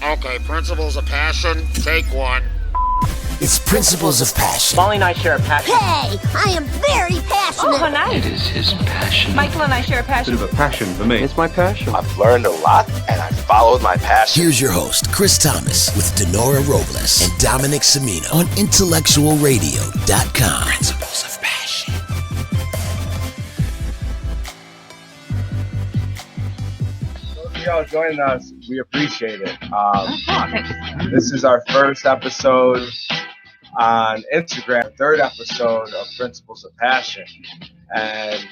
Okay, Principles of Passion, take one. It's Principles of Passion. Molly and I share a passion. Hey, I am very passionate. Oh, how nice. It is his passion. Michael and I share a passion. Bit of a passion for me. It's my passion. I've learned a lot, and I followed my passion. Here's your host, Chris Thomas, with Denora Robles and Dominic Semino on intellectualradio.com. Principles of Passion. Those of y'all joining us, we appreciate it. Thanks. This is our first episode on Instagram, third episode of Principles of Passion. And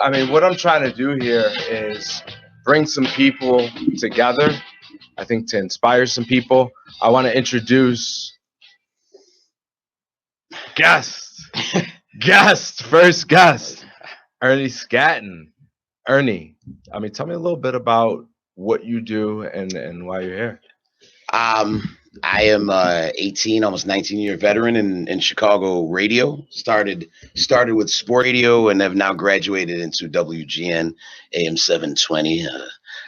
I mean, what I'm trying to do here is bring some people together, I think, to inspire some people. I want to introduce first guest, ERNIE SCATTON. ERNIE, I mean, tell me a little bit about what you do and why you're here. I am 18, almost 19-year veteran in Chicago radio. Started with sport radio and have now graduated into WGN AM 720.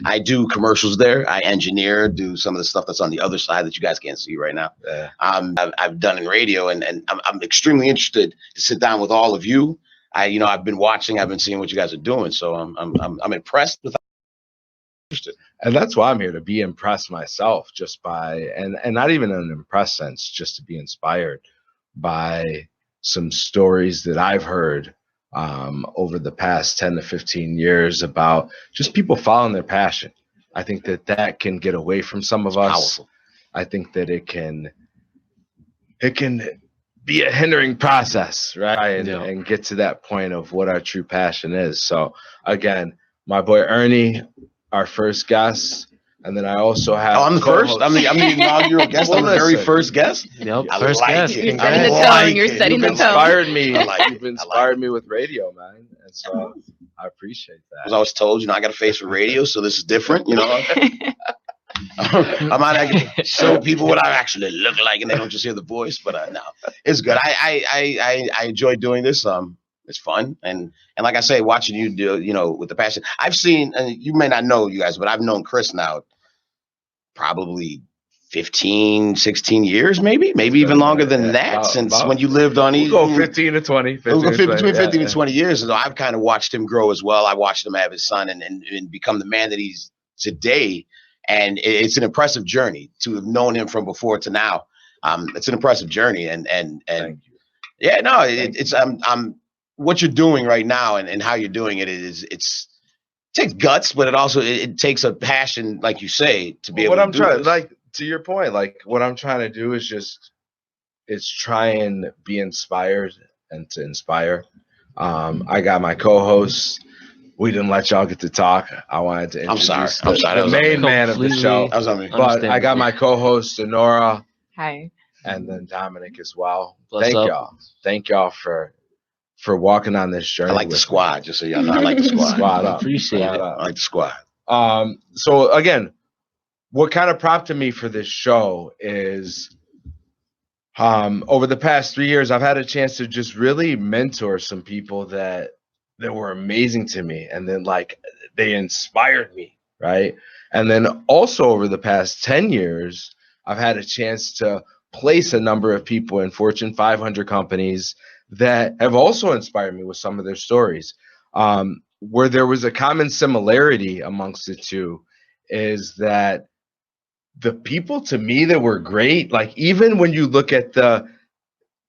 I do commercials there. I engineer, do some of the stuff that's on the other side that you guys can't see right now. I've done in radio, and I'm extremely interested to sit down with all of you. I've been watching, I've been seeing what you guys are doing, so I'm impressed with. And that's why I'm here, to be impressed myself, just by, and not even in an impressed sense, just to be inspired by some stories that I've heard over the past 10 to 15 years about just people following their passion. I think that can get away from some of us. Powerful. I think that it can be a hindering process, right? And get to that point of what our true passion is. So again, my boy ERNIE, our first guest, and then I also have. Oh, I'm the first. I'm the inaugural guest. Well, I'm the very listen. first guest. Yep, I first like guest. it. You're setting the tone. You're setting the You've tone. inspired me. I like it. You've inspired me with radio, man, and so I appreciate As that. I was told, I got a face for radio, so this is different. I might actually show people what I actually look like, and they don't just hear the voice. But no, it's good. I enjoy doing this. It's fun, and like I say, watching you do, with the passion. I've seen, and you may not know, you guys, but I've known Chris now probably 15, 16 years, maybe even longer than that, since when you lived on We'll go 15 to 20. Between 15 and 20 years. And I've kind of watched him grow as well. I watched him have his son and become the man that he's today. And it's an impressive journey to have known him from before to now. It's an impressive journey. And Thank you. yeah, no, it's what you're doing right now and how you're doing it it takes guts, but it takes a passion, like you say, to be able to do this. Like, to your point, like what I'm trying to do is try and be inspired and to inspire. I got my co-hosts. We didn't let y'all get to talk. I wanted to introduce the main man of the show. That was on me. But I got my co-host, Denora, Hi. and then Dominic as well. What's Thank up? y'all. Thank y'all for walking on this journey. I like the with squad, just so y'all know. I like the squad. Squad up. Appreciate Squad it. up. I like the squad. So again, what kind of prompted me for this show is over the past 3 years, I've had a chance to just really mentor some people that were amazing to me, and then they inspired me, right? And then also over the past 10 years, I've had a chance to place a number of people in Fortune 500 companies that have also inspired me with some of their stories. Where there was a common similarity amongst the two is that the people to me that were great, like even when you look at the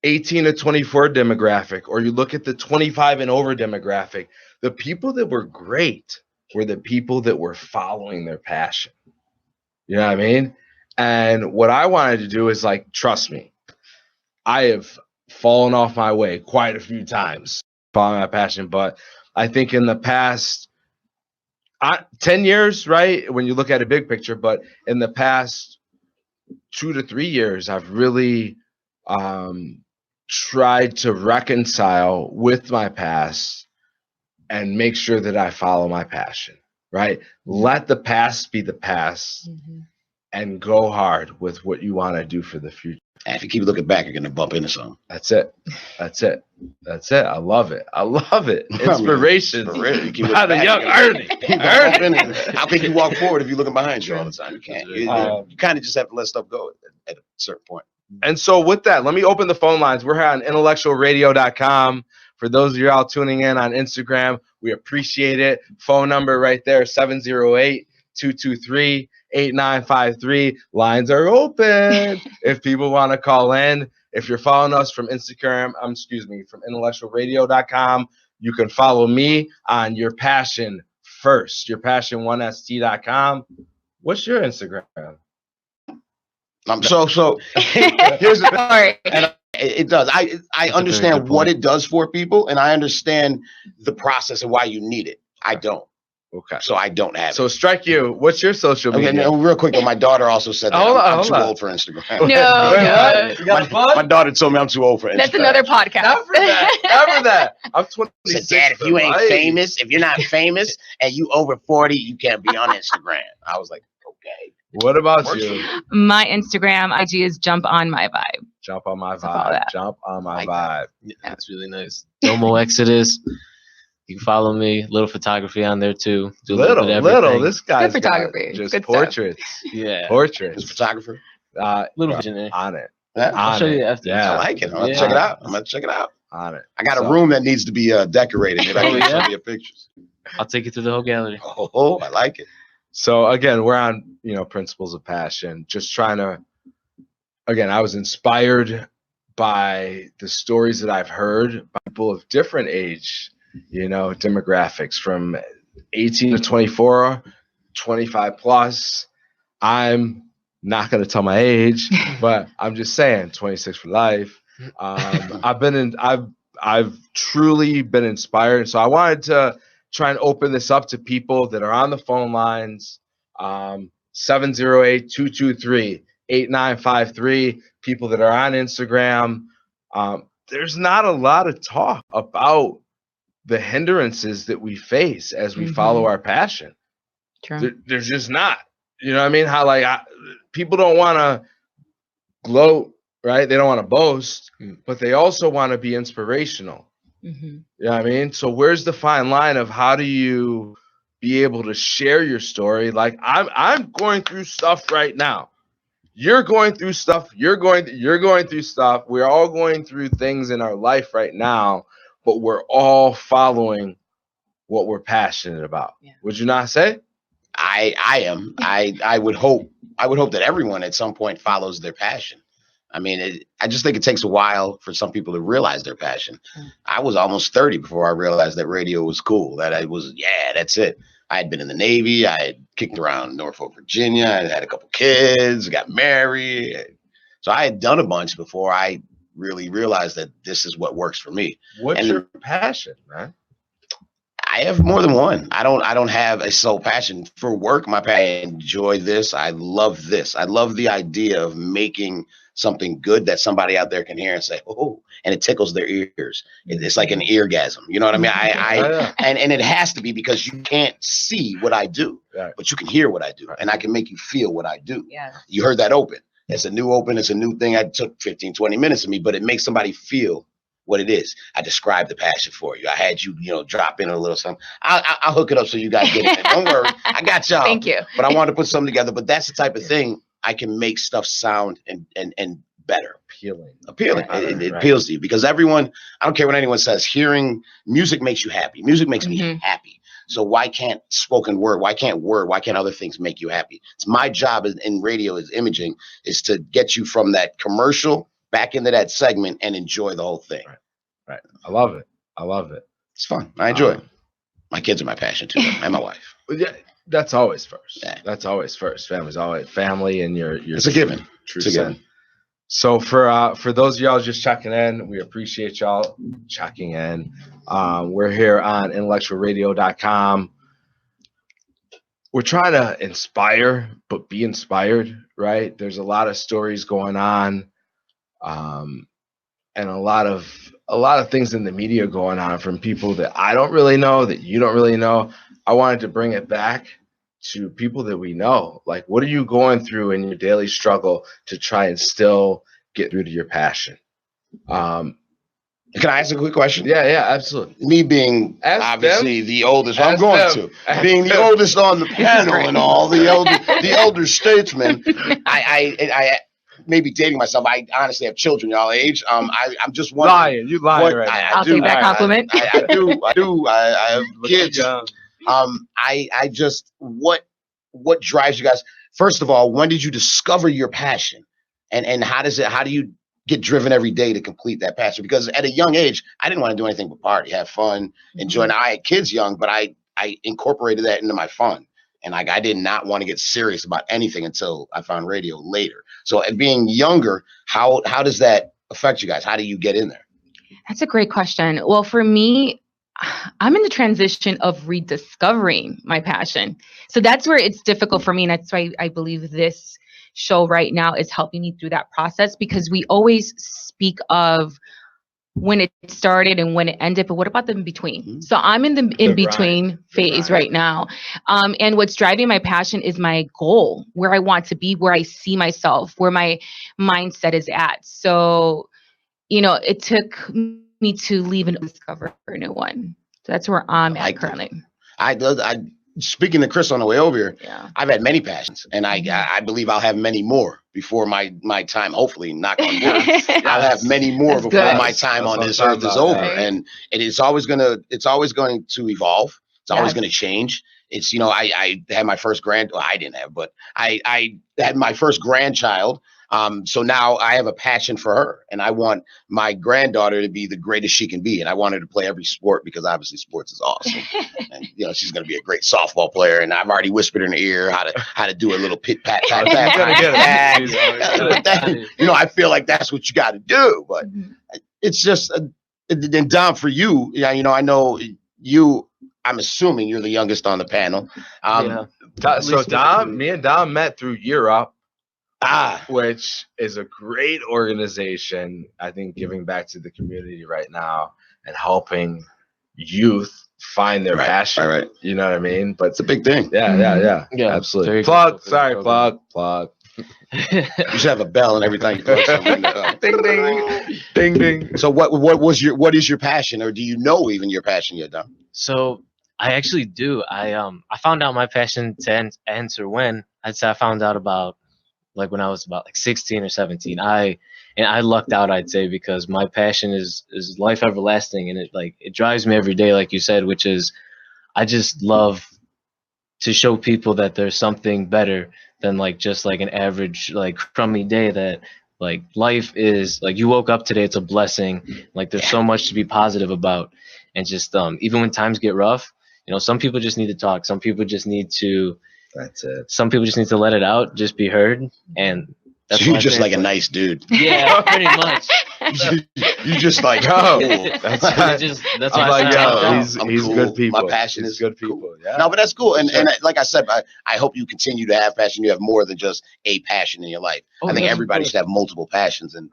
18 to 24 demographic, or you look at the 25 and over demographic, the people that were great were the people that were following their passion. You know what I mean? And what I wanted to do is trust me, I have fallen off my way quite a few times following my passion, but I think in the past 10 years, right, when you look at a big picture, but in the past 2 to 3 years, I've really tried to reconcile with my past and make sure that I follow my passion, right? Let the past be the past and go hard with what you want to do for the future. And if you keep looking back, you're gonna bump into something. That's it. I love it. Inspiration You keep by looking the back, young Ernie. you gonna bump into it. How can you walk forward if you're looking behind you all the time? You can't. You kind of just have to let stuff go at a certain point. And so with that, let me open the phone lines. We're here on intellectualradio.com. For those of y'all tuning in on Instagram, we appreciate it. Phone number right there, 708-223-8953. Lines are open if people want to call in. If you're following us from Instagram, from intellectualradio.com, you can follow me on Your Passion First, yourpassion1st.com. What's your Instagram? So here's the and it does. I understand what it does for people, and I understand the process and why you need it. I don't. Okay. So I don't have it. So Strike You, what's your social media? Okay, now, real quick though, my daughter also said that I'm too old for Instagram. My daughter told me I'm too old for Instagram. That's another podcast. Never that. I'm 26. Dad, if you ain't famous, if you're not famous and you over 40, you can't be on Instagram. I was like, okay. What about you? My Instagram IG is Jump On My Vibe. Jump on my vibe. Jump on my vibe. Yeah, that's really nice. Domo Exodus. You can follow me. Little photography on there too. Do a little bit of everything. This guy's Good photography. Just Good portraits. Yeah. Portraits. As a photographer. Little visionary. On it. I'll show you after. Yeah. I like it. I'm gonna check it out. On it. I got a room that needs to be decorated. If I can show you pictures. I'll take you through the whole gallery. Oh, I like it. So again, we're on, Principles of Passion. Just trying to, again, I was inspired by the stories that I've heard by people of different age, demographics from 18 to 24, 25 plus. I'm not going to tell my age, but I'm just saying 26 for life. I've truly been inspired. And so I wanted to try and open this up to people that are on the phone lines, 708-223-8953, people that are on Instagram. There's not a lot of talk about the hindrances that we face as we follow our passion. True. There's just not. You know what I mean? How people don't want to gloat, right? They don't want to boast, but they also want to be inspirational. You know what I mean? So where's the fine line of how do you be able to share your story? Like I'm going through stuff right now. You're going through stuff. You're going through stuff. We're all going through things in our life right now, but we're all following what we're passionate about. Yeah. Would you not say? I am. I would hope that everyone at some point follows their passion. I mean, I just think it takes a while for some people to realize their passion. I was almost 30 before I realized that radio was cool, that that's it. I had been in the Navy. I had kicked around Norfolk, Virginia. I had a couple kids, got married. So I had done a bunch before I really realized that this is what works for me. What's your passion, man? I have more than one. I don't have a sole passion for work. I enjoy this. I love this. I love the idea of making something good that somebody out there can hear and say, oh, and it tickles their ears. It's like an eargasm. You know what I mean? And it has to be because you can't see what I do, but you can hear what I do, and I can make you feel what I do. Yeah. You heard that open. It's a new open. It's a new thing. It took 15, 20 minutes of me, but it makes somebody feel what it is. I described the passion for you. I had you, drop in a little something. I'll hook it up so you guys get it. Don't worry. I got y'all. Thank you. But I wanted to put something together. But that's the type of thing I can make stuff sound and better. Appealing. It appeals to you because everyone, I don't care what anyone says, hearing music makes you happy. Music makes me happy. So why can't spoken word? Why can't other things make you happy? It's my job in radio is imaging is to get you from that commercial back into that segment and enjoy the whole thing. Right. I love it. It's fun. I enjoy it. My kids are my passion too, and my wife. Yeah, that's always first. Yeah. That's always first. Family's always family, and your it's a given. True it's a given. So for those of y'all just checking in, we appreciate y'all checking in. We're here on intellectualradio.com. We're trying to inspire, but be inspired, right? There's a lot of stories going on. And a lot of things in the media going on from people that I don't really know, that you don't really know. I wanted to bring it back to people that we know. Like, what are you going through in your daily struggle to try and still get through to your passion? Can I ask a quick question? Yeah, absolutely. Me being Ask obviously them. the oldest, I'm Ask going them. to Ask being the them. oldest on the panel and all the elder statesman. I may be dating myself. I honestly have children y'all age. I'm just wondering. You lying right now. I'll take that compliment. I do. I have Look kids. young. I just what drives you guys? First of all, when did you discover your passion, and how do you get driven every day to complete that passion? Because at a young age, I didn't want to do anything but party, have fun, enjoy. And I had kids young, but I incorporated that into my fun. And I did not want to get serious about anything until I found radio later. So being younger, how does that affect you guys? How do you get in there? That's a great question. Well, for me, I'm in the transition of rediscovering my passion. So that's where it's difficult for me. And that's why I believe this show right now is helping me through that process, because we always speak of when it started and when it ended, but what about the in between? Mm-hmm. So I'm in the in between phase right now. And what's driving my passion is my goal, where I want to be, where I see myself, where my mindset is at. So, it took me to leave and discover a new one. So that's where I'm at currently. Speaking to Chris on the way over here, yeah. I've had many passions, and I believe I'll have many more before my time. Hopefully, knock on wood, I'll have many more That's before good. my time That's on this earth is over. Right. And it's always going to evolve. It's always Yes. going to change. It's I had my first I didn't have, but I had my first grandchild. So now I have a passion for her, and I want my granddaughter to be the greatest she can be. And I want her to play every sport, because obviously sports is awesome. And she's going to be a great softball player. And I've already whispered in her ear how to do a little pit pat pat pat. I feel like that's what you got to do. But it's just, and Dom, for you, I know you. I'm assuming you're the youngest on the panel. So me and Dom met through Europe. Ah, which is a great organization, I think, giving back to the community right now and helping youth find their passion. Right. You know what I mean? But it's a big thing. Yeah, Yeah, absolutely. plug. Plug. You should have a bell and everything. Ding, ding, ding, ding. So what is your passion, or do you know even your passion yet, Dom? So I actually do. I found out my passion to answer when I'd say I found out about when I was about 16 or 17. I lucked out, I'd say, because my passion is life everlasting, and it drives me every day, like you said, which is I just love to show people that there's something better than just an average crummy day, that life is you woke up today, it's a blessing. There's so much to be positive about. And just even when times get rough, some people just need to talk. Some people just need to That's it. Some people just need to let it out, just be heard, and that's you're just like a nice dude. Yeah, pretty much. you just like, that's why he's cool. Good people. My passion he's is good people. Cool. Yeah. No, but that's cool. And like I said, I hope you continue to have passion. You have more than just a passion in your life. I think everybody should have multiple passions. And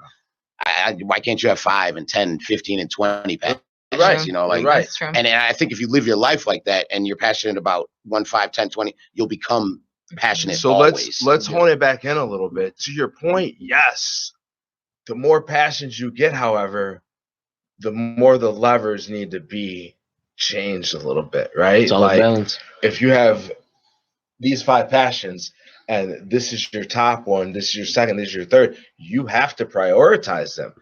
why can't you have 5 and 10, 15 and 20 passions? Right. Right. That's true. And I think if you live your life like that and you're passionate about 1, 5, 10, 20, you'll become passionate. So always. let's hone it back in a little bit. To your point, yes. The more passions you get, however, the more the levers need to be changed a little bit, right? It's all a balance. If you have these 5 passions and this is your top one, this is your second, this is your third, you have to prioritize them.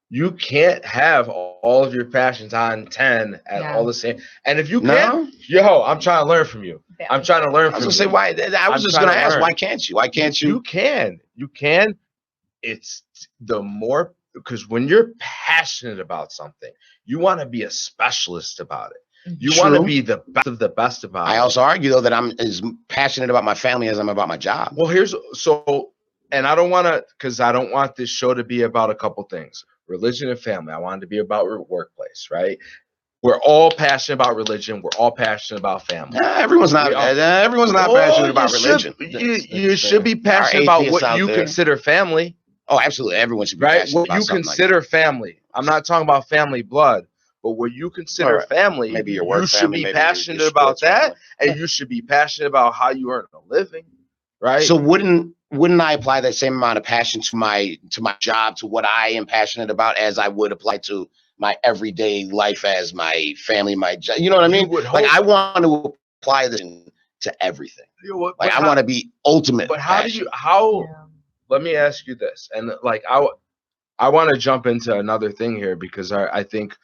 You can't have all of your passions on 10 at all the same. And if you can, I'm trying to learn from you. I'm trying to learn from you. I was going to say, why? I was just going to ask, why can't you? Why can't you? You can. It's the more, because when you're passionate about something, you want to be a specialist about it. You want to be the best of the best about it. I also argue, though, that I'm as passionate about my family as I'm about my job. Well, and I don't want to, because I don't want this show to be about a couple things. Religion and family. I want it to be about workplace, right? We're all passionate about religion. We're all passionate about family. Everyone's not passionate about religion. You should be passionate about what you consider family. Oh, absolutely. Everyone should be passionate about what you consider family. I'm not talking about family blood, but what you consider family, maybe your work you should family, be passionate about that, and you should be passionate about how you earn a living, right? So wouldn't wouldn't I apply that same amount of passion to my job, to what I am passionate about, as I would apply to my everyday life, as my family, my job? You know what I mean? Like, I want to apply this to everything. Like, I want to be ultimate. But let me ask you this, and like I want to jump into another thing here, because I think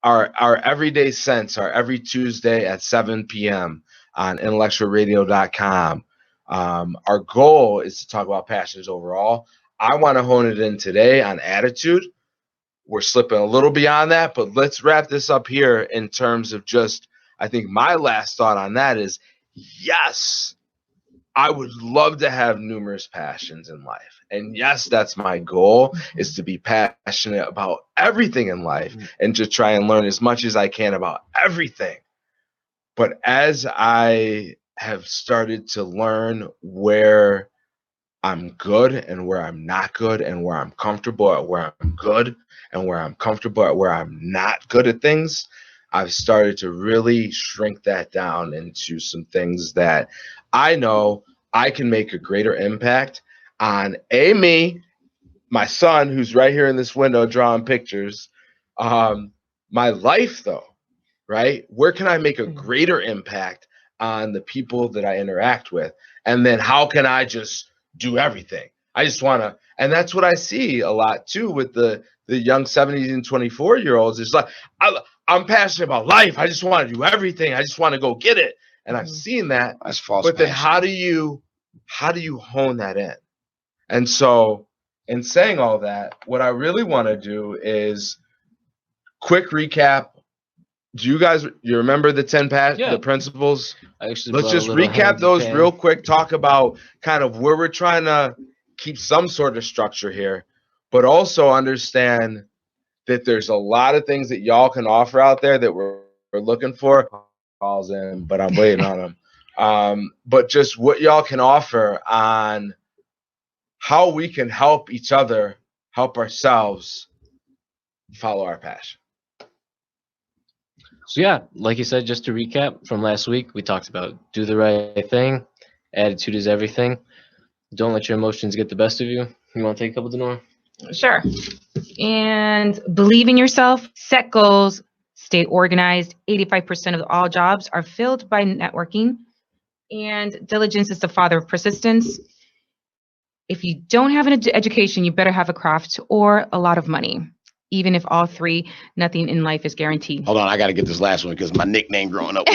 our everyday sense, our every Tuesday at 7 p.m. on intellectualradio.com, our goal is to talk about passions overall. I want to hone it in today on attitude. We're slipping a little beyond that, but let's wrap this up here in terms of just, I think my last thought on that is, yes, I would love to have numerous passions in life. And yes, that's my goal, is to be passionate about everything in life and to try and learn as much as I can about everything. But as I have started to learn where I'm good and where I'm not good, and where I'm comfortable at where I'm good and where I'm comfortable at where I'm not good at things, I've started to really shrink that down into some things that I know I can make a greater impact on me, my son, who's right here in this window drawing pictures, my life though, right? Where can I make a greater impact on the people that I interact with? And then how can I just do everything? I just want to, and that's what I see a lot too with the young 17 and 24-year-olds. It's like, I'm passionate about life. I just want to do everything. I just want to go get it. And I've seen that. That's false. But then how do you hone that in? And so in saying all that, what I really want to do is quick recap. Do you remember the 10 the principles? Let's just recap those real quick, talk about kind of where we're trying to keep some sort of structure here, but also understand that there's a lot of things that y'all can offer out there that we're looking for. Calls in, but I'm waiting on them. But just what y'all can offer on how we can help each other, help ourselves follow our passion. So yeah, like you said, just to recap from last week, we talked about do the right thing. Attitude is everything. Don't let your emotions get the best of you. You want to take a couple, Denora? Sure. And believe in yourself, set goals, stay organized. 85% of all jobs are filled by networking. And diligence is the father of persistence. If you don't have an education, you better have a craft or a lot of money. Even if all three, nothing in life is guaranteed. Hold on, I got to get this last one because my nickname growing up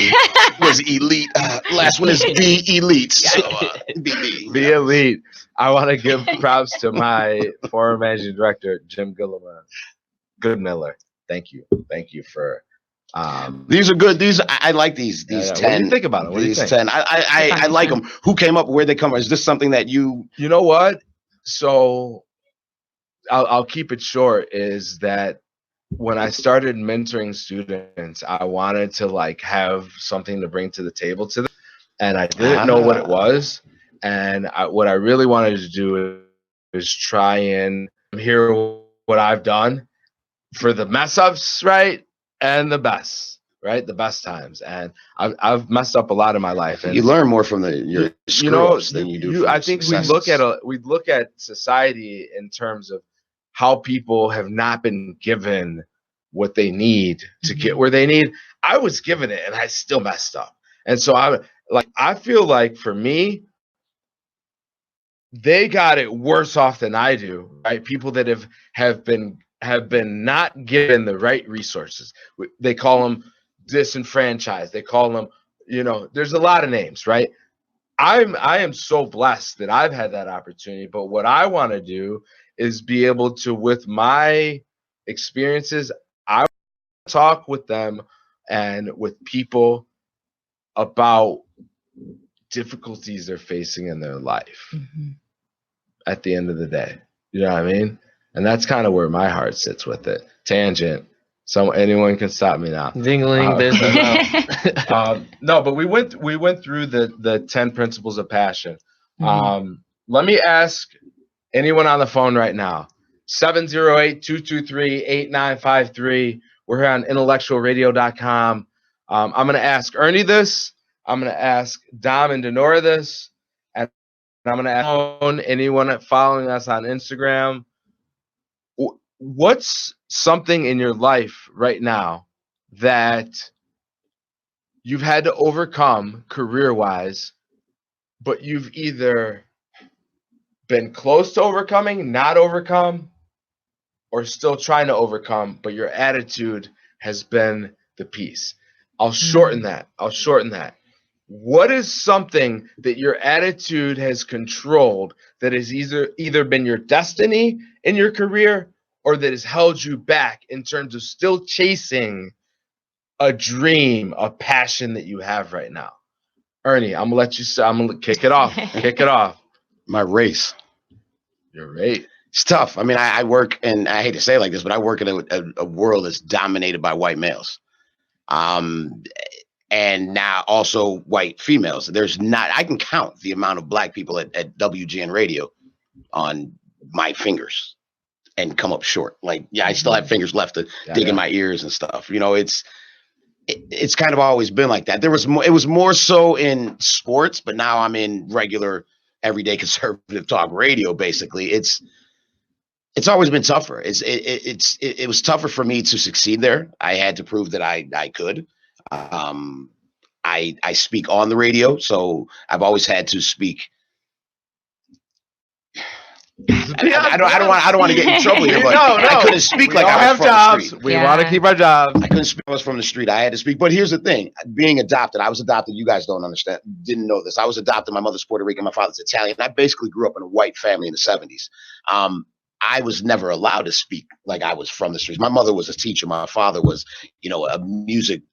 was Elite. Last one is Be Elite. So, Be Elite. I want to give props to my former managing director, Jim Goodmiller. Thank you. Thank you for. These are good. I like these 10. What do you think about it? What do you think? 10. I like them. Who came up? Where they come from? Is this something that you? You know what? So. I'll keep it short, is that when I started mentoring students, I wanted to like have something to bring to the table to them, and I didn't know what it was. And what I really wanted to do is try and hear what I've done for the mess ups, right? And the best, right? The best times. And I've messed up a lot in my life. And you learn more from your screw-ups than you do. I think we look at society in terms of how people have not been given what they need to get where they need. I was given it and I still messed up. And so I feel like for me, they got it worse off than I do, right? People that have been not given the right resources. They call them disenfranchised. They call them, there's a lot of names, right? I am so blessed that I've had that opportunity. But what I want to do is be able to, with my experiences, I talk with them and with people about difficulties they're facing in their life at the end of the day. You know what I mean? And that's kind of where my heart sits with it. Tangent. Anyone can stop me now. Dingling business. No, but we went through the 10 principles of passion. Let me ask anyone on the phone right now. 708-223-8953. We're here on intellectualradio.com. I'm going to ask Ernie this. I'm going to ask Dom and Denora this. And I'm going to ask anyone following us on Instagram, what's something in your life right now that you've had to overcome career-wise, but you've either been close to overcoming, not overcome, or still trying to overcome, but your attitude has been the piece? I'll shorten that. What is something that your attitude has controlled that has either been your destiny in your career or that has held you back in terms of still chasing a dream, a passion that you have right now? Ernie, I'm gonna kick it off. My race. You're right. It's tough. I mean, I work, and I hate to say it like this, but I work in a world that's dominated by white males. And now also white females. I can count the amount of black people at WGN radio on my fingers and come up short. Like, yeah, I still have fingers left to dig in my ears and stuff. You know, it's kind of always been like that. It was more so in sports, but now I'm in regular everyday conservative talk radio. Basically, it's always been tougher. It was tougher for me to succeed there. I had to prove that I could. I speak on the radio, so I've always had to speak. I don't want to get in trouble here, but I couldn't speak like I was from the street. We want to keep our jobs. I couldn't speak. I was from the street. I had to speak. But here's the thing: being adopted, I was adopted. You guys didn't know this. I was adopted. My mother's Puerto Rican. My father's Italian. I basically grew up in a white family in the 70s. I was never allowed to speak like I was from the streets. My mother was a teacher. My father was, a music.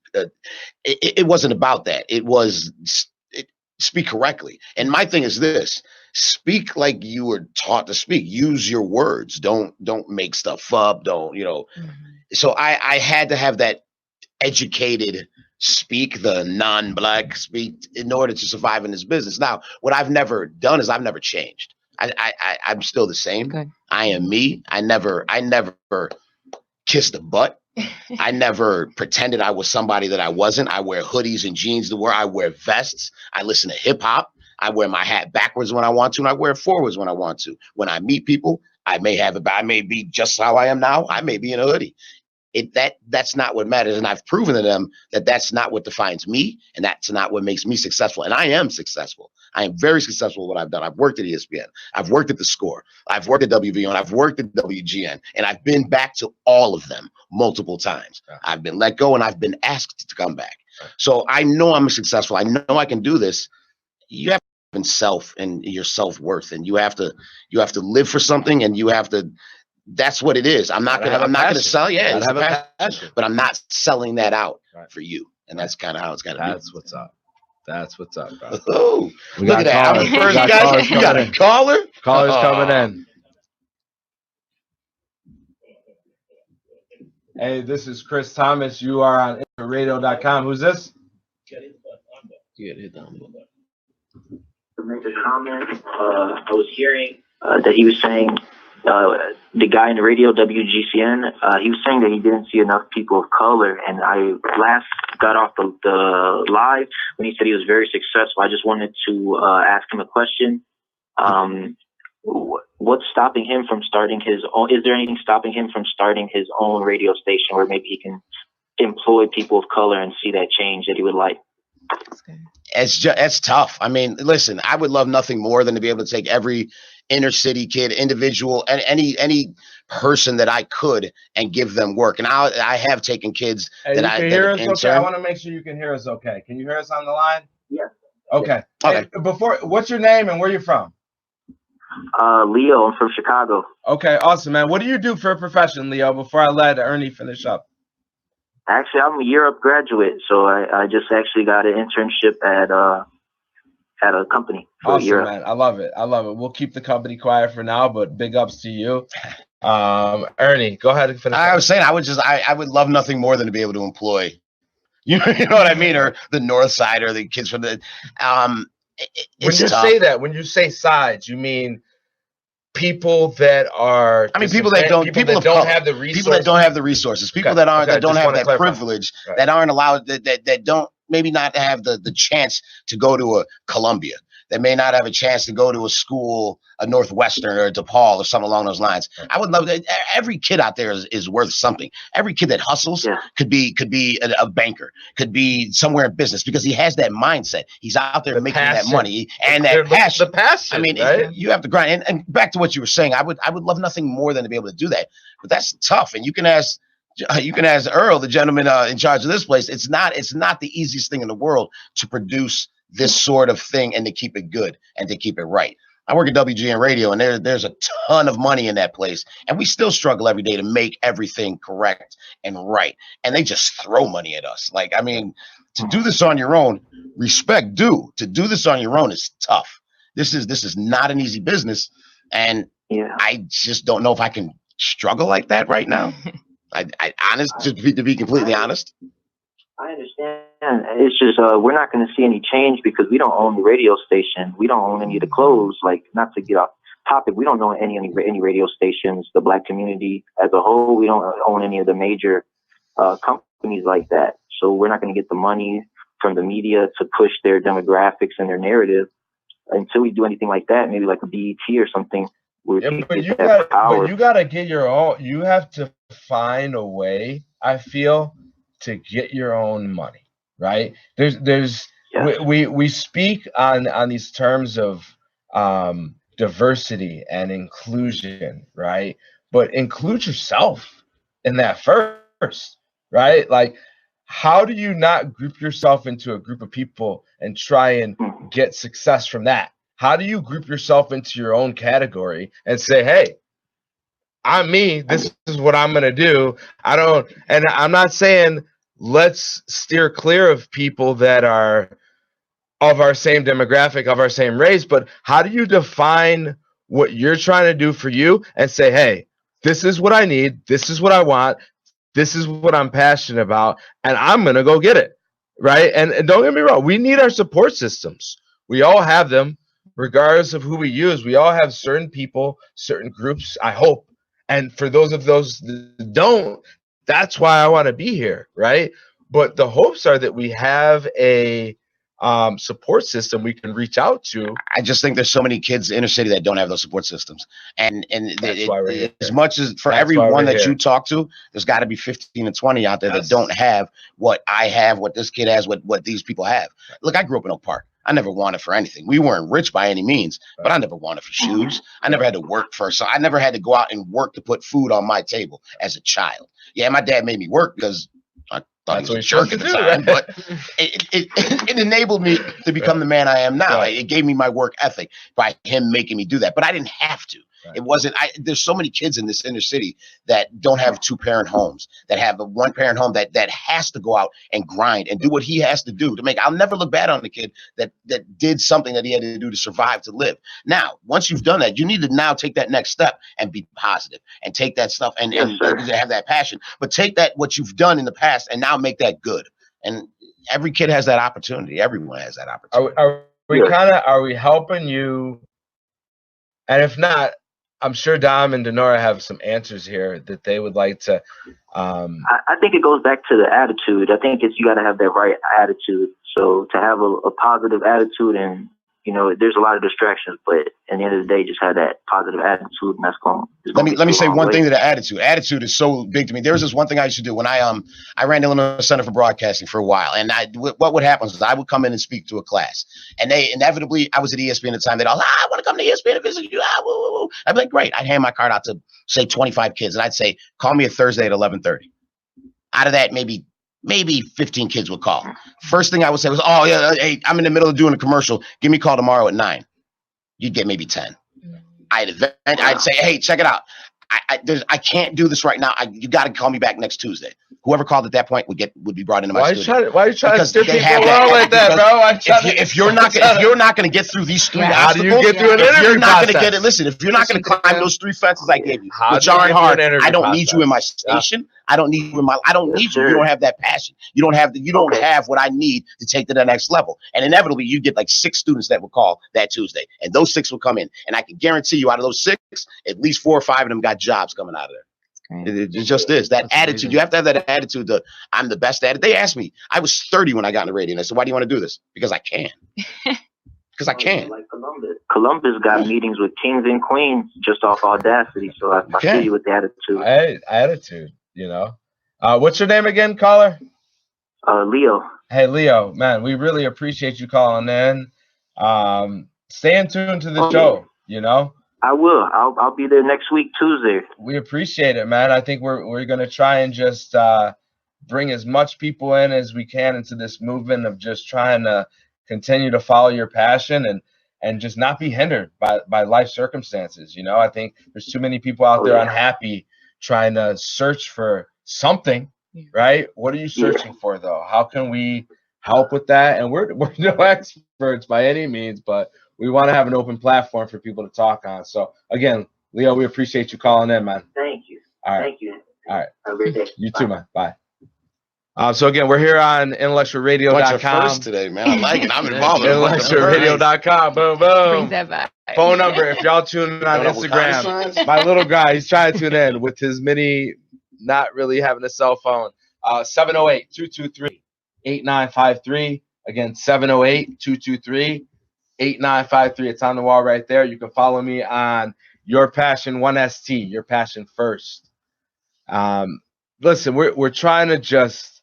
It wasn't about that. It was speak correctly. And my thing is this: speak like you were taught to speak. Use your words. Don't make stuff up. So I had to have that educated speak, the non-black speak, in order to survive in this business. Now, what I've never done is I've never changed. I'm still the same. Good. I am me. I never kissed a butt. I never pretended I was somebody that I wasn't. I wear hoodies and jeans to work. I wear vests. I listen to hip hop. I wear my hat backwards when I want to, and I wear it forwards when I want to. When I meet people, I may be just how I am now. I may be in a hoodie. That's not what matters. And I've proven to them that that's not what defines me, and that's not what makes me successful. And I am successful. I am very successful at what I've done. I've worked at ESPN. I've worked at The Score. I've worked at WVO, and I've worked at WGN. And I've been back to all of them multiple times. Yeah. I've been let go, and I've been asked to come back. Right. So I know I'm successful. I know I can do this. You have to have self and your self-worth, and you have to live for something, and you have to. That's what it is. I'm not gonna sell. Yeah, but I'm not selling that out for you, and that's kind of how it's got to be. That's what's up. That's what's up, bro. Oh, look at that! I'm the first guy. You got a caller? Caller's coming in. Hey, this is Chris Thomas. You are on radio.com. Who's this? Get it down. To make a comment, I was hearing that he was saying. The guy in the radio, WGCN, he was saying that he didn't see enough people of color. And I last got off the live when he said he was very successful. I just wanted to ask him a question. What's stopping him from starting his own? Is there anything stopping him from starting his own radio station where maybe he can employ people of color and see that change that he would like? It's tough. I mean, listen, I would love nothing more than to be able to take every inner city kid, individual, and any person that I could and give them work. And I have taken kids that I can hear us. Okay, I want to make sure you can hear us. Okay, can you hear us on the line? Yes. Okay. Hey, what's your name and where you from? Leo. I'm from Chicago. Okay, awesome, man. What do you do for a profession, Leo? Before I let Ernie finish up. Actually, I'm a year-up graduate, so I just actually got an internship at a company for a year. Man. I love it. We'll keep the company quiet for now, but big ups to you. Ernie, go ahead and finish. I was saying I would love nothing more than to be able to employ, you know what I mean, or the North Side or the kids from the. When you say that, when you say sides, you mean people that are. I mean, people that don't have the resources. People that don't have the resources. People that don't have that privilege. Right. That aren't allowed. That don't maybe not have the chance to go to a Columbia. that may not have a chance to go to a school, a Northwestern or a DePaul or something along those lines. I would love that. Every kid out there is worth something. Every kid that hustles could be a banker, could be somewhere in business because he has that mindset. He's out there making that money and that passion. The passion. I mean, right? you have to grind. And back to what you were saying, I would love nothing more than to be able to do that. But that's tough. And you can ask Earl, the gentleman in charge of this place. It's not the easiest thing in the world to produce this sort of thing and to keep it good and to keep it right. I work at WGN Radio, and there's a ton of money in that place, and we still struggle every day to make everything correct and right. And they just throw money at us. Like, I mean, to do this on your own, respect due. To do this on your own is tough. This is not an easy business, and I just don't know if I can struggle like that right now. To be completely honest. I understand. It's just we're not going to see any change because we don't own the radio station. We don't own any of the clothes. Like, not to get off topic, we don't own any radio stations. The Black community as a whole, we don't own any of the major companies like that. So we're not going to get the money from the media to push their demographics and their narrative until we do anything like that. Maybe like a BET or something. But you got to get your own. You have to find a way, I feel, to get your own money, right? We speak on these terms of diversity and inclusion, right? But include yourself in that first, right? Like, how do you not group yourself into a group of people and try and get success from that? How do you group yourself into your own category and say, hey, I'm me, this is what I'm going to do. And I'm not saying let's steer clear of people that are of our same demographic, of our same race, but how do you define what you're trying to do for you and say, hey, this is what I need, this is what I want, this is what I'm passionate about, and I'm going to go get it, right? And don't get me wrong, we need our support systems. We all have them, regardless of who we use. We all have certain people, certain groups, I hope. And for those that don't, that's why I want to be here, right? But the hopes are that we have a support system we can reach out to. I just think there's so many kids in the inner city that don't have those support systems. And as much as for everyone that you talk to, there's got to be 15 to 20 out there that don't have what I have, what this kid has, what these people have. Look, I grew up in Oak Park. I never wanted for anything. We weren't rich by any means, but I never wanted for shoes. I never had to work so I never had to go out and work to put food on my table as a child. Yeah, my dad made me work because I thought he was a jerk at the time, but it enabled me to become the man I am now. It gave me my work ethic by him making me do that, but I didn't have to. It wasn't. There's so many kids in this inner city that don't have 2-parent homes, that have a 1-parent home that has to go out and grind and do what he has to do to make. I'll never look bad on the kid that did something that he had to do to survive, to live. Now, once you've done that, you need to now take that next step and be positive and take that stuff and have that passion. But take that what you've done in the past and now make that good. And every kid has that opportunity. Everyone has that opportunity. Are we helping you? And if not, I'm sure Dom and Denora have some answers here that they would like to. I think it goes back to the attitude. I think you got to have that right attitude. So to have a positive attitude, and there's a lot of distractions, but at the end of the day, just have that positive attitude, and that's going. Let me say one thing to the attitude. Attitude is so big to me. There was this one thing I used to do when I ran the Illinois Center for Broadcasting for a while, and what would happen is I would come in and speak to a class, and they inevitably, I was at ESPN at the time. They'd all, I want to come to ESPN and visit you. I'd be like, great. I'd hand my card out to say 25 kids, and I'd say, call me a Thursday at 11:30. Out of that, maybe 15 kids would call. First thing I would say was, oh yeah, hey, I'm in the middle of doing a commercial. Give me a call tomorrow at 9. You'd get maybe 10. I'd say, hey, check it out. I can't do this right now. You got to call me back next Tuesday. Whoever called at that point would be brought into my studio. Why are you trying to steer people wrong like that, bro? If you're not going to get through these 3 how do obstacles, you get through an interview you're not going to process? get it. Listen, if you're not going to climb those 3 fences I gave you, which aren't hard, I don't need you in my station. I don't need you in my. I don't need you. You don't have that passion. You don't have what I need to take to the next level. And inevitably, you get like 6 students that will call that Tuesday, and those 6 will come in. And I can guarantee you, out of those 6, at least 4 or 5 of them got jobs coming out of there. It just is that attitude. Amazing. You have to have that attitude to I'm the best at it. They asked me, I was 30 when I got in the radio, and I said, why do you want to do this? Because I can. because I can. Like Columbus. Columbus got meetings with kings and queens just off audacity. So I feel you with the attitude. Attitude, you know. What's your name again, caller? Leo. Hey, Leo, man, we really appreciate you calling in. Stay in tune to the show, you know. I will. I'll be there next week, Tuesday. We appreciate it, man. I think we're gonna try and just bring as much people in as we can into this movement of just trying to continue to follow your passion and just not be hindered by life circumstances. You know, I think there's too many people out there unhappy trying to search for something, right? What are you searching for, though? How can we help with that? And we're no experts by any means, but we want to have an open platform for people to talk on. So again, Leo, we appreciate you calling in, man. Thank you. All right. Thank you. All right. Have a great day. You too, man. Bye. So again, we're here on intellectualradio.com. Bunch of firsts today, man. I like it. I'm involved in intellectualradio.com. Boom, boom. Brings that back. Phone number if y'all tune in on Instagram. My little guy, he's trying to tune in with his mini, not really having a cell phone. 708-223-8953. Again, 708-223-8953. It's on the wall right there. You can follow me on Your Passion 1ST, Your Passion First. Listen, we're trying to just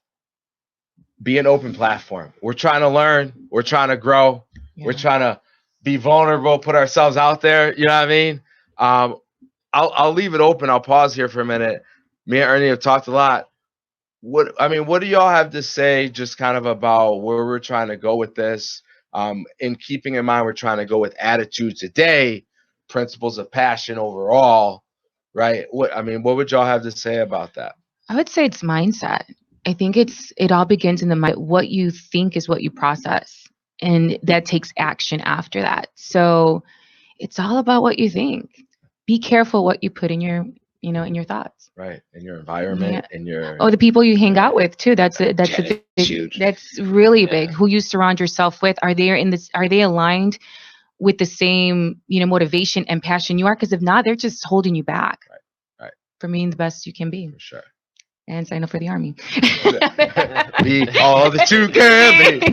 be an open platform. We're trying to learn. We're trying to grow. Yeah. We're trying to be vulnerable, put ourselves out there. You know what I mean? I'll leave it open. I'll pause here for a minute. Me and Ernie have talked a lot. What do y'all have to say just kind of about where we're trying to go with this? In keeping in mind, we're trying to go with attitude today, principles of passion overall, right? What would y'all have to say about that? I would say it's mindset. I think it all begins in the mind. What you think is what you process, and that takes action after that. So it's all about what you think. Be careful what you put in your thoughts. Right, in your environment, in your the people you hang out with too. That's huge. That's really big. Who you surround yourself with? Are they aligned with the same motivation and passion you are? Because if not, they're just holding you back. Right. From being the best you can be. For sure. And sign up for the Army. Be all that you can be.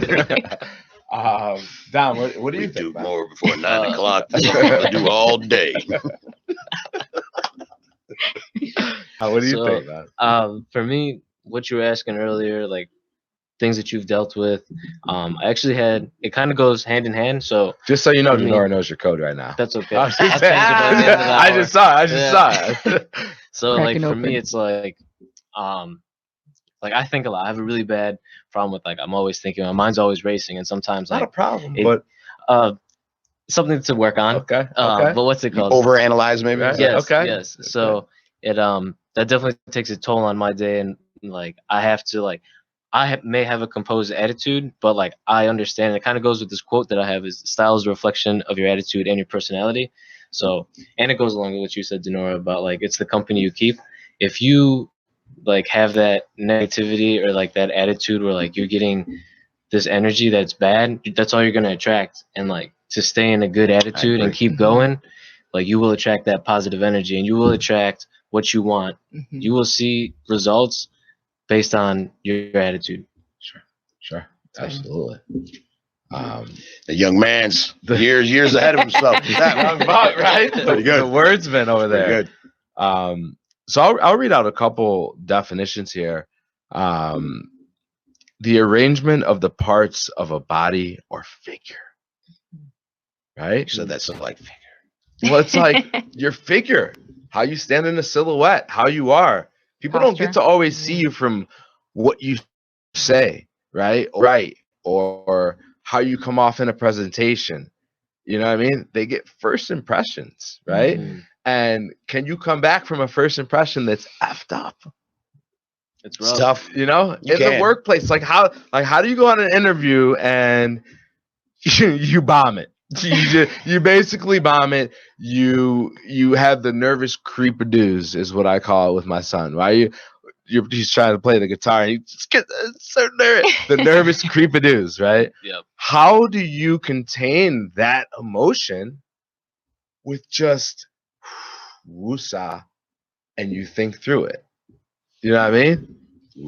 Don, what do you think? Do more before 9 o'clock. I do all day. What do you think, man? For me, what you were asking earlier, like things that you've dealt with, I actually had, it kind of goes hand in hand. So just so you know, Denora knows your code right now. That's okay. I just saw it. So like for me, it's like I think a lot. I have a really bad problem with I'm always thinking. My mind's always racing, and sometimes not a problem, but something to work on. Okay. But what's it called? Overanalyze, maybe. Yes. Okay. Yes. So it that definitely takes a toll on my day, and I have to may have a composed attitude, but I understand. It kind of goes with this quote that I have: "Is style is a reflection of your attitude and your personality." So, and it goes along with what you said, Denora, about it's the company you keep. If you have that negativity or that attitude where you're getting this energy that's bad, that's all you're gonna attract. And to stay in a good attitude and keep going, you will attract that positive energy, and you will attract what you want. Mm-hmm. You will see results based on your attitude. Sure, absolutely. The young man's years ahead of himself. Young buck, right? Pretty good. The wordsman over there. Pretty good. So I'll read out a couple definitions here. The arrangement of the parts of a body or figure. Right? So that's figure. Well, it's your figure, how you stand in a silhouette, how you are. People don't get to always see you from what you say, right? Or how you come off in a presentation. You know what I mean? They get first impressions, right? Mm-hmm. And can you come back from a first impression that's effed up? It's rough. Tough. In the workplace. How do you go on an interview and you bomb it? You basically bomb it. You have the nervous creepadoos is what I call it with my son. Right? He's trying to play the guitar and he just gets so nervous. The nervous creepadoos, right? Yep. How do you contain that emotion with just woosah and you think through it? You know what I mean?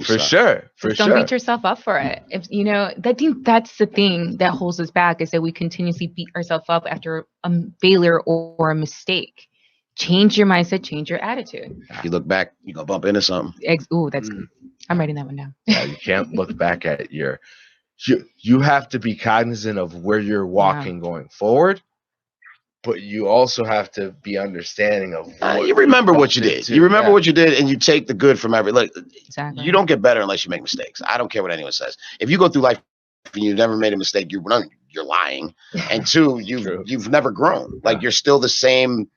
For sure. Just don't beat yourself up for it. If you know, I think that's the thing that holds us back is that we continuously beat ourselves up after a failure or a mistake. Change your mindset, change your attitude. If you look back, you're gonna bump into something. Ooh, that's good. I'm writing that one down. Yeah, you can't look back at you have to be cognizant of where you're walking going forward, but you also have to be understanding of you remember what you did. You remember what you did, and you take the good from every. Look, exactly. You don't get better unless you make mistakes. I don't care what anyone says. If you go through life and you never made a mistake, you're lying, and two, you've never grown. Like you're still the same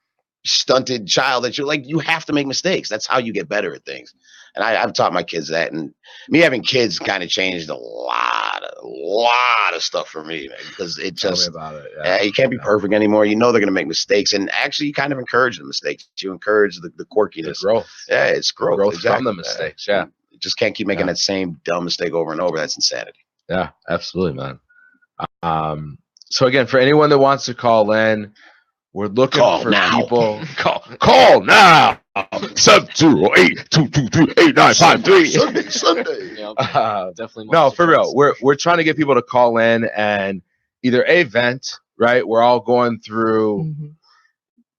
stunted child that you're like. You have to make mistakes. That's how you get better at things. And I've taught my kids that, and me having kids kind of changed a lot of stuff for me, man, because it just you can't be perfect anymore. You know they're going to make mistakes, and actually you kind of encourage the mistakes. You encourage the quirkiness. The growth. Yeah, it's growth from the mistakes. You just can't keep making that same dumb mistake over and over. That's insanity. Yeah, absolutely, man. So again, for anyone that wants to call in, we're looking for people. Call now. 708-223-8953. Sunday. Definitely. No, for real. We're trying to get people to call in and either vent, right? We're all going through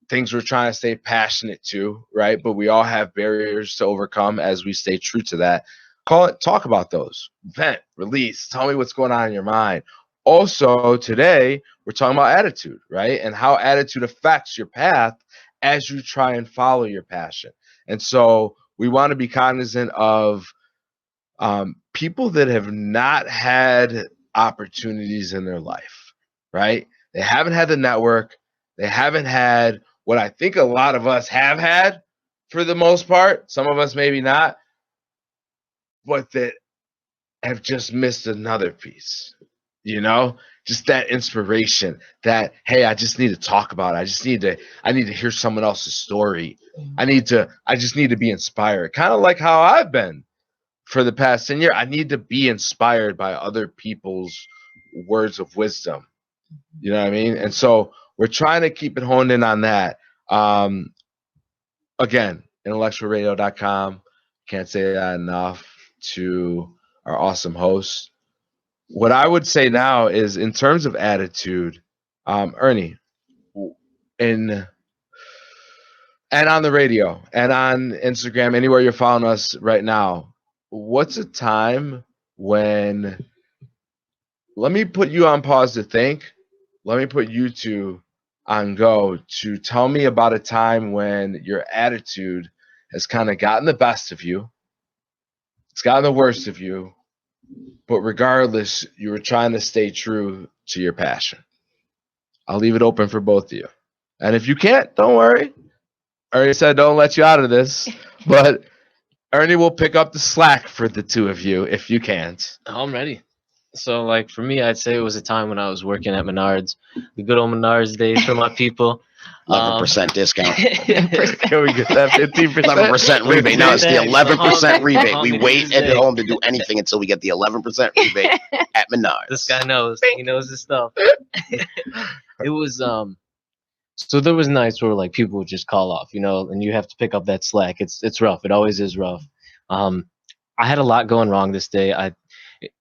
things we're trying to stay passionate to, right? But we all have barriers to overcome as we stay true to that. Call it, talk about those. Vent, release, tell me what's going on in your mind. Also, today, we're talking about attitude, right? And how attitude affects your path as you try and follow your passion. And so we want to be cognizant of people that have not had opportunities in their life, right? They haven't had the network. They haven't had what I think a lot of us have had for the most part. Some of us maybe not, but that have just missed another piece. You know, just that inspiration that, hey, I just need to talk about it. I need to hear someone else's story. I just need to be inspired. Kind of like how I've been for the past 10 years. I need to be inspired by other people's words of wisdom. You know what I mean? And so we're trying to keep it honed in on that. Again, intellectualradio.com. Can't say that enough to our awesome hosts. What I would say now is, in terms of attitude, Ernie, and on the radio and on Instagram, anywhere you're following us right now, what's a time when, let me put you on pause to think, let me put you two on go to tell me about a time when your attitude has kind of gotten the best of you, it's gotten the worst of you, but regardless, you were trying to stay true to your passion. I'll leave it open for both of you. And if you can't, don't worry. I already said don't let you out of this, but Ernie will pick up the slack for the two of you if you can't. I'm ready. So, like, for me, I'd say it was a time when I was working at Menards, the good old Menards days for my people. 11% discount. Can we get that 15%? 11% rebate. No, it's the 11% rebate. We wait at home to do anything until we get the 11% rebate at Menards. This guy knows. He knows his stuff. It was so there was nights where like people would just call off, you know, and you have to pick up that slack. It's rough. It always is rough. I had a lot going wrong this day.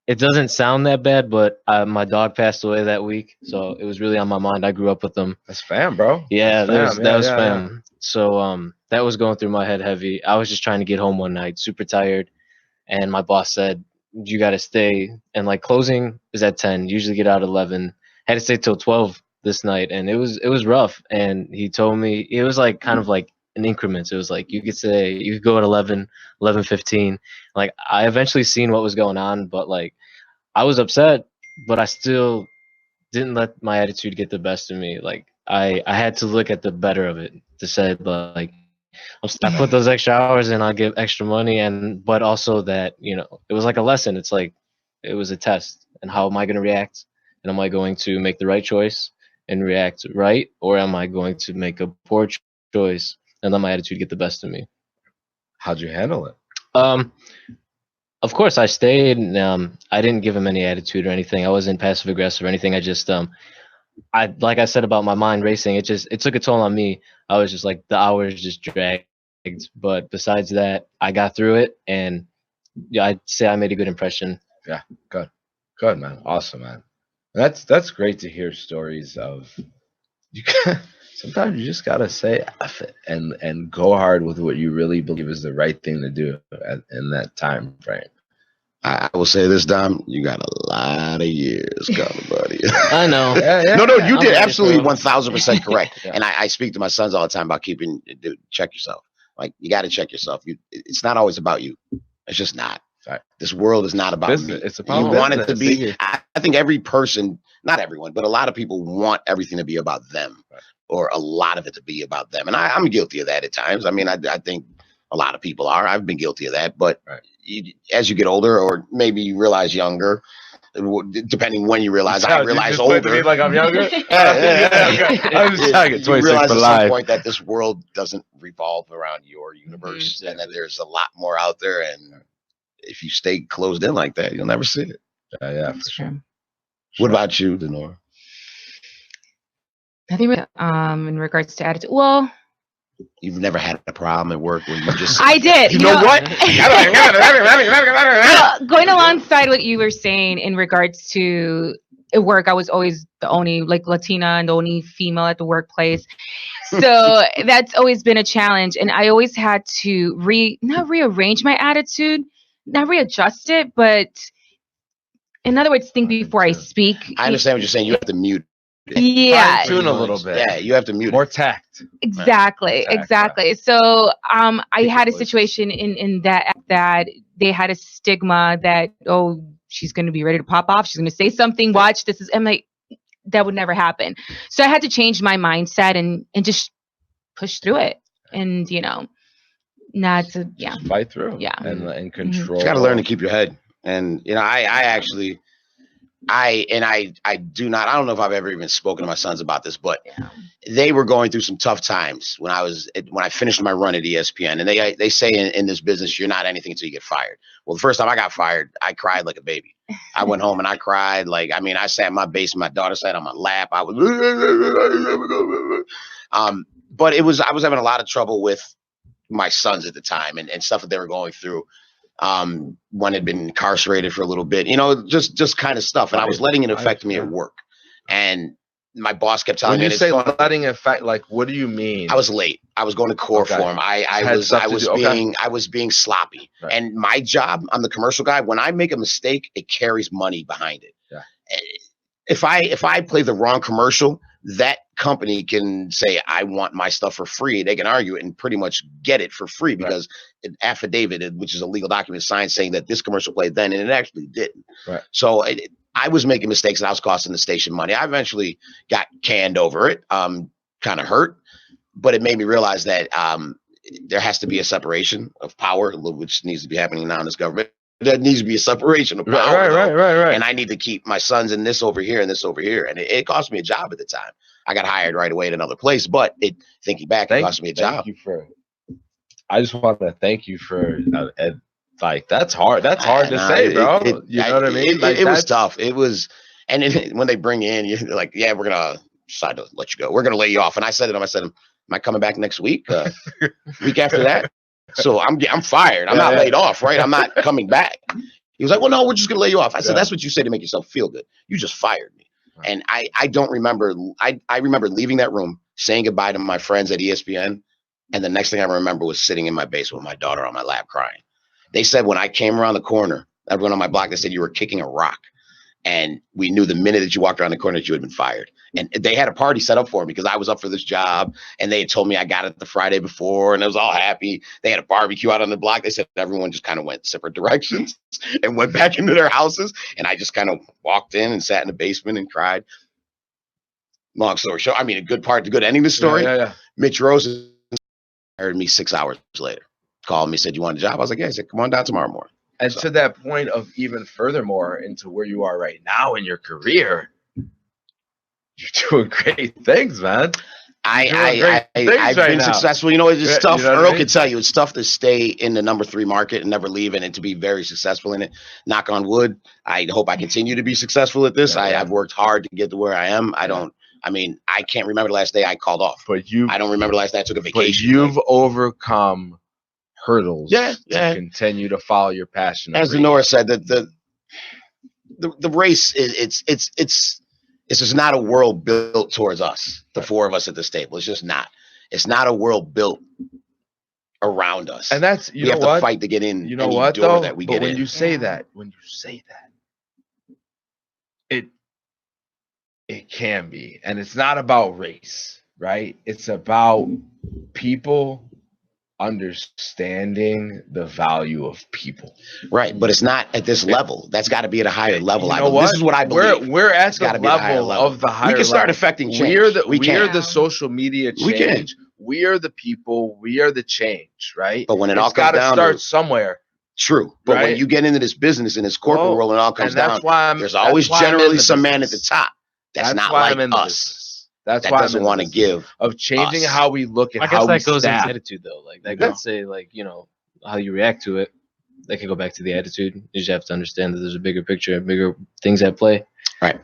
It doesn't sound that bad, but my dog passed away that week, so it was really on my mind. I grew up with him. That's fam, bro. Yeah, that was fam. Yeah. So that was going through my head heavy. I was just trying to get home one night, super tired, and my boss said, "You got to stay." And like closing is at 10. Usually get out at 11. Had to stay till 12 this night, and it was rough. And he told me it was like kind of like in increments. It was like you could go at 11, 11:15. Like I eventually seen what was going on, but like I was upset, but I still didn't let my attitude get the best of me. Like I had to look at the better of it to say like I put those extra hours in, I'll get extra money, but also that, you know, it was like a lesson. It's like it was a test, and how am I going to react? And am I going to make the right choice and react right, or am I going to make a poor choice and let my attitude get the best of me? How'd you handle it? Of course, I stayed. I didn't give him any attitude or anything. I wasn't passive aggressive or anything. I just, like I said about my mind racing, it took a toll on me. I was just like, the hours just dragged. But besides that, I got through it, and yeah, I'd say I made a good impression. Yeah, good, man. Awesome, man. That's great to hear stories of. You sometimes you just gotta say F it and go hard with what you really believe is the right thing to do in that time frame. I will say this, Dom. You got a lot of years coming, buddy. I know. No, you I'm did ready absolutely for it. 1000% correct. Yeah. And I speak to my sons all the time about dude, check yourself. Like, you got to check yourself. It's not always about you. It's just not. Right. This world is not about Business. me. It's about you want it to business. be. I think every person, not everyone, but a lot of people want everything to be about them, Right. or a lot of it to be about them. And I'm guilty of that at times. I mean, I think a lot of people are. I've been guilty of that. But Right. as you get older, or maybe you realize younger, depending when you realize, I realize older. Like I'm younger. Okay. I'm just talking You 26 realize for at some life. point that this world doesn't revolve around your universe, and that there's a lot more out there. And if you stay closed in like that, you'll never see it. Yeah, for That's sure. true. What about you, Denora? I think in regards to attitude, well, You've never had a problem at work where you just I did. You know what? Well, going alongside what you were saying in regards to at work, I was always the only like Latina and the only female at the workplace. So that's always been a challenge. And I always had to not rearrange my attitude, not readjust it, but in other words, think before I speak. I understand what you're saying. You have to mute it. Yeah, Tune a little bit. Yeah, you have to mute More it. tact. exactly. Exactly. Exactly. So I had a voices. situation in that they had a stigma that, oh, she's going to be ready to pop off. She's going to say something. Watch, this is, I'm like, that would never happen. So I had to change my mindset and just push through it. And, not to, yeah. Just fight through. Yeah. And control. You got to learn to keep your head. And I do not. I don't know if I've ever even spoken to my sons about this, but they were going through some tough times when I finished my run at ESPN. And they say in this business, you're not anything until you get fired. Well, the first time I got fired, I cried like a baby. I went home and I cried. I sat in my basement. My daughter sat on my lap. I was, but I was having a lot of trouble with my sons at the time and stuff that they were going through. One had been incarcerated for a little bit, just kind of stuff. And I was letting it affect me at work. And my boss kept telling me, when you say letting it affect, like, what do you mean? I was late. I was going to core form. I was being sloppy. Right. And my job, I'm the commercial guy. When I make a mistake, it carries money behind it. Yeah. If I play the wrong commercial, that company can say, I want my stuff for free. They can argue it and pretty much get it for free because an affidavit, which is a legal document, signed saying that this commercial played then, and it actually didn't. Right. So I was making mistakes and I was costing the station money. I eventually got canned over it, kind of hurt, but it made me realize that there has to be a separation of power, which needs to be happening now in this government. There needs to be a separation of power. Right. And I need to keep my sons in this over here and this over here. And it cost me a job at the time. I got hired right away at another place, but thinking back, it cost me a job. I just want to thank you for that's hard. That's hard to say, bro. You know what I mean? It was tough. It was, and when they bring you in, you're like, yeah, we're gonna decide to let you go. We're gonna lay you off. And I said to them, am I coming back next week? Week after that? So I'm fired. I'm not laid off, right? I'm not coming back. He was like, well, no, we're just gonna lay you off. I said, that's what you say to make yourself feel good. You just fired me. Right. And I don't remember. I remember leaving that room, saying goodbye to my friends at ESPN, and the next thing I remember was sitting in my basement with my daughter on my lap crying. They said when I came around the corner, everyone on my block, they said you were kicking a rock. And we knew the minute that you walked around the corner that you had been fired. And they had a party set up for me because I was up for this job. And they had told me I got it the Friday before and I was all happy. They had a barbecue out on the block. They said everyone just kind of went separate directions and went back into their houses. And I just kind of walked in and sat in the basement and cried. Long story short, a good ending to the story. Yeah. Mitch Rose hired me 6 hours later. Called me, said, you want a job? I was like, yeah. He said, come on down tomorrow morning. And to that point of even furthermore into where you are right now in your career, you're doing great things, man. I've been successful. It's tough. Earl can tell you it's tough to stay in the number 3 market and never leave and to be very successful in it. Knock on wood. I hope I continue to be successful at this. I've worked hard to get to where I am. I can't remember the last day I called off. I don't remember the last day I took a vacation. But you've overcome hurdles Yeah, yeah. to continue to follow your passion. As Denora said, that the race it's just not a world built towards us, the four of us at this table. It's just not. It's not a world built around us. And that's we have to fight to get in. You know any what door though? that we But get when in. you say that, it can be. And it's not about race, right? It's about people understanding the value of people. Right, but it's not at this level. That's got to be at a higher level. You know what? This is what I believe. We're at It's the gotta be at a higher level of the higher We can start level. affecting change. We are the social media change. We can. We are the people. We are the change, right? But when it it's all comes down start to somewhere. True. But right? when you get into this business and this corporate world and it all comes down, there's always that's why generally some man at the top that's not why like I'm in the us. business. That's that why doesn't want to give of changing us. how we look at I how guess we that goes staff. into attitude though. Like that could say like, you know, how you react to it. That could go back to the attitude. You just have to understand that there's a bigger picture, bigger things at play. Right.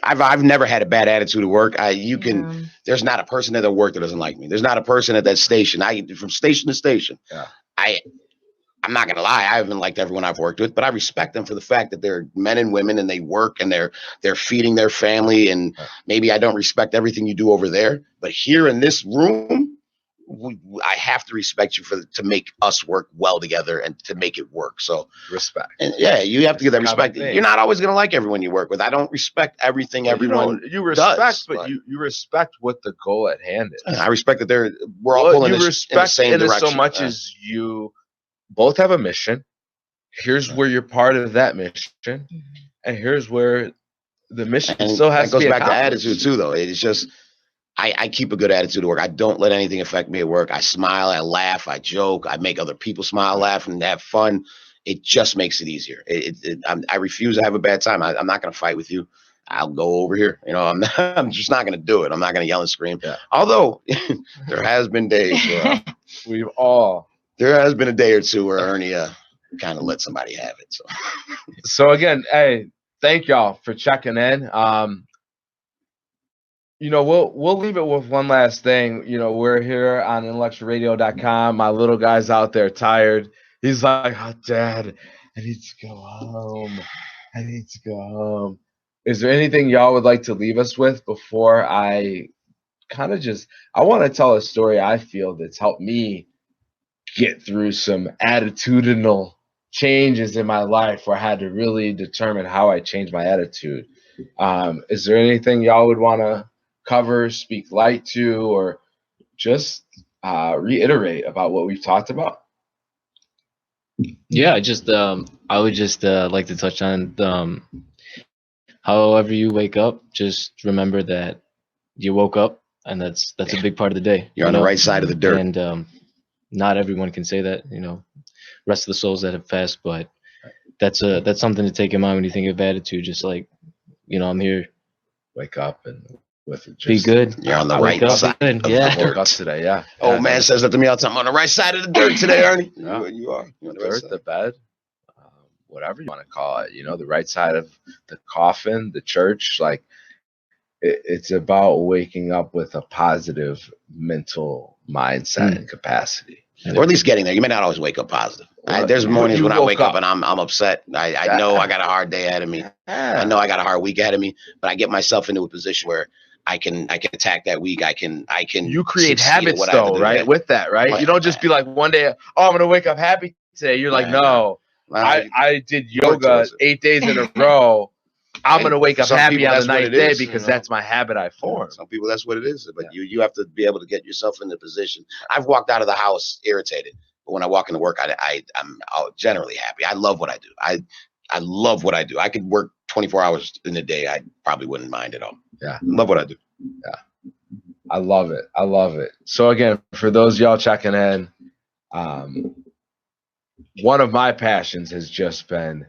I've never had a bad attitude at work. There's not a person at work that doesn't like me. There's not a person at that station. From station to station. Yeah. I'm not gonna lie, I haven't liked everyone I've worked with, but I respect them for the fact that they're men and women and they work and they're feeding their family. And maybe I don't respect everything you do over there, but here in this room, I have to respect you to make us work well together and to make it work. So respect. And yeah, you have to give that respect. You're not always gonna like everyone you work with. I don't respect everything everyone you respect, does, but you respect what the goal at hand is. I respect that we're all pulling in the same direction. So much as you both have a mission. Here's where you're part of that mission, and here's where the mission still has to be. That goes back to attitude too, though. It's just I keep a good attitude at work. I don't let anything affect me at work. I smile, I laugh, I joke, I make other people smile, laugh, and have fun. It just makes it easier. I refuse to have a bad time. I'm not going to fight with you. I'll go over here. You know, I'm just not going to do it. I'm not going to yell and scream. Yeah. Although there has been days where there has been a day or two where Ernie kind of let somebody have it. So again, hey, thank y'all for checking in. You know, we'll leave it with one last thing. You know, we're here on intellectualradio.com. My little guy's out there tired. He's like, oh, Dad, I need to go home. I need to go home. Is there anything y'all would like to leave us with before I kind of I want to tell a story I feel that's helped me get through some attitudinal changes in my life where I had to really determine how I changed my attitude. Is there anything y'all would want to cover, speak light to, or just reiterate about what we've talked about? Yeah, I would just like to touch on however you wake up, just remember that you woke up, and that's a big part of the day. You're on the right side of the dirt. And not everyone can say that, you know, rest of the souls that have passed, but that's something to take in mind when you think of attitude. Just like, you know, I'm here. Wake up and with it. Be good. You're on the right side of the dirt today. Yeah. Oh, man says that to me all the time. I'm on the right side of the dirt today, Ernie. Yeah. You are. You're on the dirt, the bed, whatever you want to call it. You know, the right side of the coffin, the church. Like, it's about waking up with a positive mental mindset and capacity. Or at least getting there. You may not always wake up positive. There's mornings when I wake up and I'm upset. I know I got a hard day ahead of me. I know I got a hard week ahead of me, but I get myself into a position where I can attack that week. I can. You create habits though, right? With that, right? You don't just be like one day, oh, I'm gonna wake up happy today. You're like, no, I did yoga 8 days in a row. I'm gonna wake up happy on the ninth day because that's my habit I formed. Some people, that's what it is. But you have to be able to get yourself in the position. I've walked out of the house irritated, but when I walk into work, I'm generally happy. I love what I do. I love what I do. I could work 24 hours in a day. I probably wouldn't mind at all. Yeah, love what I do. Yeah, I love it. I love it. So again, for those y'all checking in, one of my passions has just been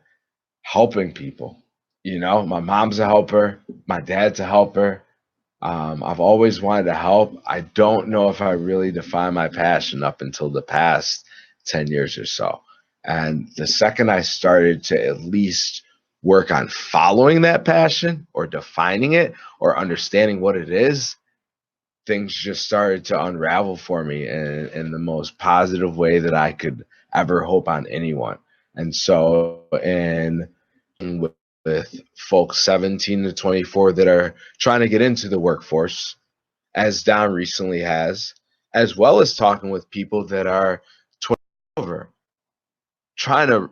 helping people. You know, my mom's a helper. My dad's a helper. I've always wanted to help. I don't know if I really defined my passion up until the past 10 years or so. And the second I started to at least work on following that passion or defining it or understanding what it is, things just started to unravel for me in the most positive way that I could ever hope on anyone. And so, with folks 17 to 24 that are trying to get into the workforce, as Don recently has, as well as talking with people that are 20 over, trying to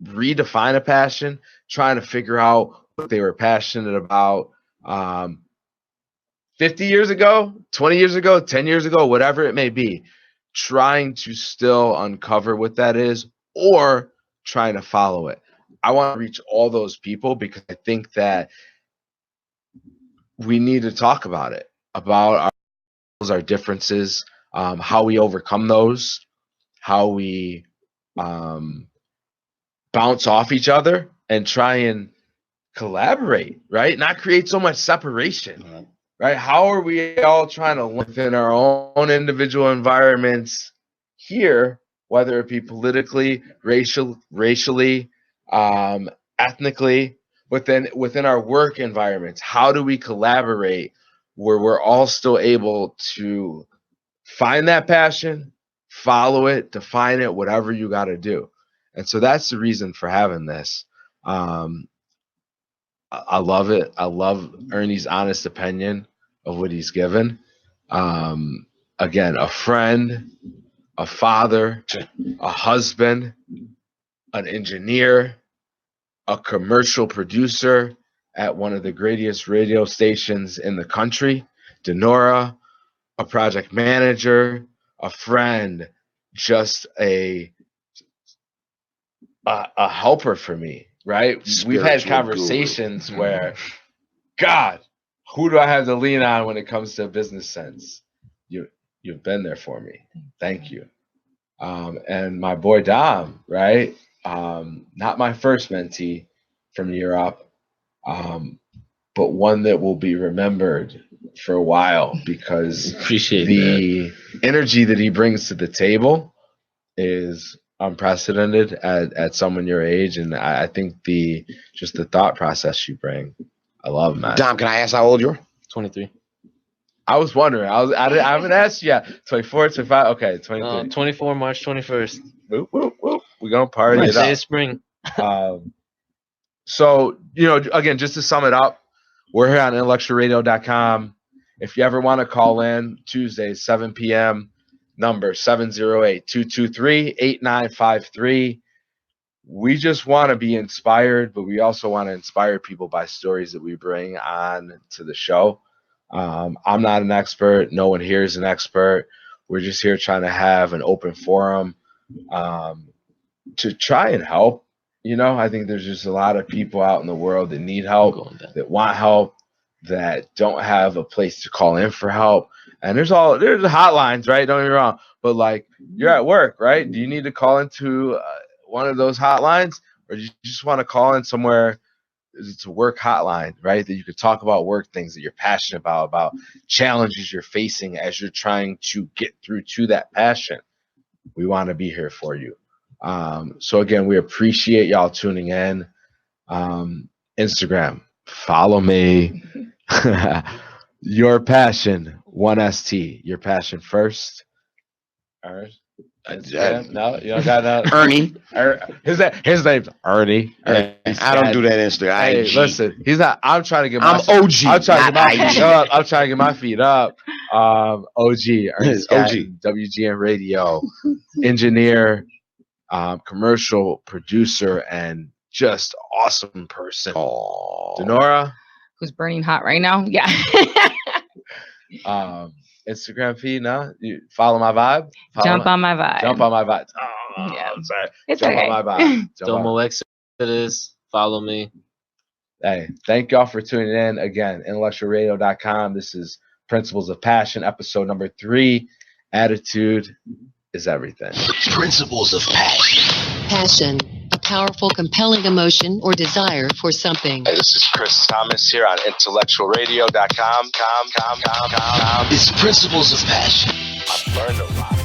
redefine a passion, trying to figure out what they were passionate about 50 years ago, 20 years ago, 10 years ago, whatever it may be, trying to still uncover what that is or trying to follow it. I want to reach all those people because I think that we need to talk about it, about our differences, how we overcome those, how we bounce off each other and try and collaborate, right? Not create so much separation, right? How are we all trying to live in our own individual environments here, whether it be politically, racially, ethnically, within our work environments? How do we collaborate where we're all still able to find that passion, follow it, define it, whatever you got to do? And so that's the reason for having this. I love it. I love Ernie's honest opinion of what he's given. Again, a friend, a father, a husband, an engineer, a commercial producer at one of the greatest radio stations in the country, Denora, a project manager, a friend, just a helper for me, right? We've had conversations where, God, who do I have to lean on when it comes to business sense? You've been there for me. Thank you. And my boy Dom, right? Not my first mentee from Europe, but one that will be remembered for a while because the energy that he brings to the table is unprecedented at someone your age, and I think the thought process you bring, I love, man. Dom, can I ask how old you are? 23. I was wondering. I haven't asked you yet. 24, 25. Okay, 23. 24 March 21st. Whoop, whoop, whoop. We're gonna party it up. Day of spring. So, again, just to sum it up, we're here on intellectualradio.com. If you ever want to call in, Tuesdays, 7 p.m., number 708-223-8953. We just want to be inspired, but we also want to inspire people by stories that we bring on to the show. I'm not an expert. No one here is an expert. We're just here trying to have an open forum to try and help. I think there's just a lot of people out in the world that need help, that want help, that don't have a place to call in for help. And there's hotlines, right? Don't get me wrong. But like, you're at work, right? Do you need to call into one of those hotlines, or do you just want to call in somewhere? It's a work hotline, right? That you could talk about work things that you're passionate about challenges you're facing as you're trying to get through to that passion. We want to be here for you. So again, we appreciate y'all tuning in. Instagram, follow me. Your passion, 1ST. Your passion first. All right. No, you don't got that. Ernie. His name's Ernie. I don't do that Instagram. Hey, listen, he's not. I'm trying to get I'm OG. I'm trying to get my feet up. I'm trying to get my feet up. OG. Ernie Scatton, WGN Radio, engineer, commercial producer, and just awesome person. Denora, who's burning hot right now. Yeah. Instagram feed, no? You follow my vibe? Jump on my vibe. Jump on my vibe. Yeah. I'm sorry. It's Jump okay. on my vibe. Domo Exodus. Follow me. Hey, thank y'all for tuning in. Again, intellectualradio.com. This is Principles of Passion, episode number 3. Attitude is everything. Principles of Passion. Passion, a powerful, compelling emotion or desire for something. Hey, this is Chris Thomas here on intellectualradio.com. It's Principles of Passion. I've learned a lot.